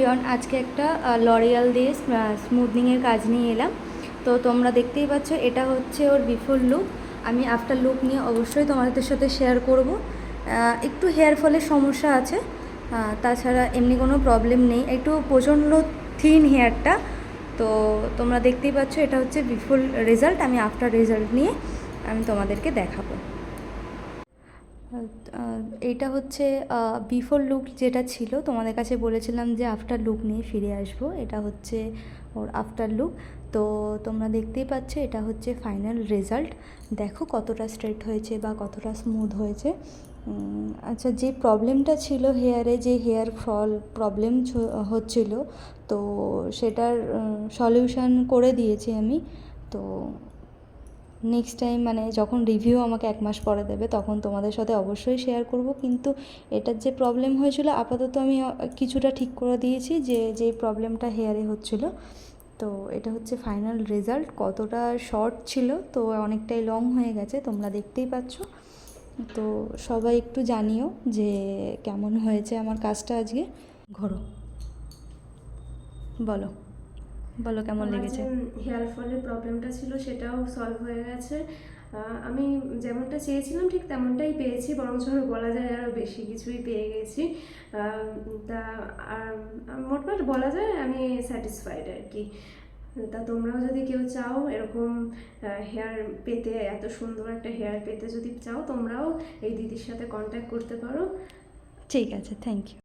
Everyone, আজকে একটা L'Oréal দিয়ে স্মুথনিংয়ের কাজ নিয়ে এলাম। তো তোমরা দেখতেই পাচ্ছ, এটা হচ্ছে ওর বিফোর লুক। আমি আফটার লুক নিয়ে অবশ্যই তোমাদের সাথে শেয়ার করব। একটু হেয়ার ফলের সমস্যা আছে, তাছাড়া এমনি কোনো প্রবলেম নেই। একটু প্রচণ্ড থিন হেয়ারটা। তো তোমরা দেখতেই পাচ্ছ, এটা হচ্ছে বিফোর রেজাল্ট। আমি আফটার রেজাল্ট নিয়ে আমি তোমাদেরকে দেখাবো। এইটা হচ্ছে বিফোর লুক যেটা ছিল, তোমাদের কাছে বলেছিলাম যে আফটার লুক নিয়ে ফিরে আসবো। এটা হচ্ছে ওর আফটার লুক। তো তোমরা দেখতেই পাচ্ছ, এটা হচ্ছে ফাইনাল রেজাল্ট। দেখো কতটা স্ট্রেট হয়েছে বা কতটা স্মুথ হয়েছে। আচ্ছা, যে প্রবলেমটা ছিল হেয়ারে, যে হেয়ার ফল প্রবলেম হচ্ছিল, তো সেটার সলিউশন করে দিয়েছি আমি। তো নেক্সট টাইম মানে যখন রিভিউ আমাকে 1 মাস পরে দেবে, তখন তোমাদের সাথে অবশ্যই শেয়ার করব। কিন্তু এটার যে প্রবলেম হয়েছিল, আপাতত আমি কিছুটা ঠিক করে দিয়েছি, যে প্রবলেমটা হেয়ারে হচ্ছিল। তো এটা হচ্ছে ফাইনাল রেজাল্ট। কতটা শর্ট ছিল, তো অনেকটাই লং হয়ে গেছে, তোমরা দেখতেই পাচ্ছ। তো সবাই একটু জানিও যে কেমন হয়েছে আমার কাজটা আজকে। ঘোরো, বলো বলো কেমন লেগেছে। হেয়ার ফলের প্রবলেমটা ছিল সেটাও সলভ হয়ে গেছে। আমি যেমনটা চেয়েছিলাম ঠিক তেমনটাই পেয়েছি, বরঞ্চ আরও বলা যায় আরও বেশি কিছুই পেয়ে গেছি। তা আর মোটমাট বলা যায় আমি স্যাটিসফাইড আর কি। তা তোমরাও যদি কেউ চাও এরকম হেয়ার পেতে, এত সুন্দর একটা হেয়ার পেতে যদি চাও, তোমরাও এই দিদির সাথে কন্ট্যাক্ট করতে পারো। ঠিক আছে, থ্যাংক ইউ।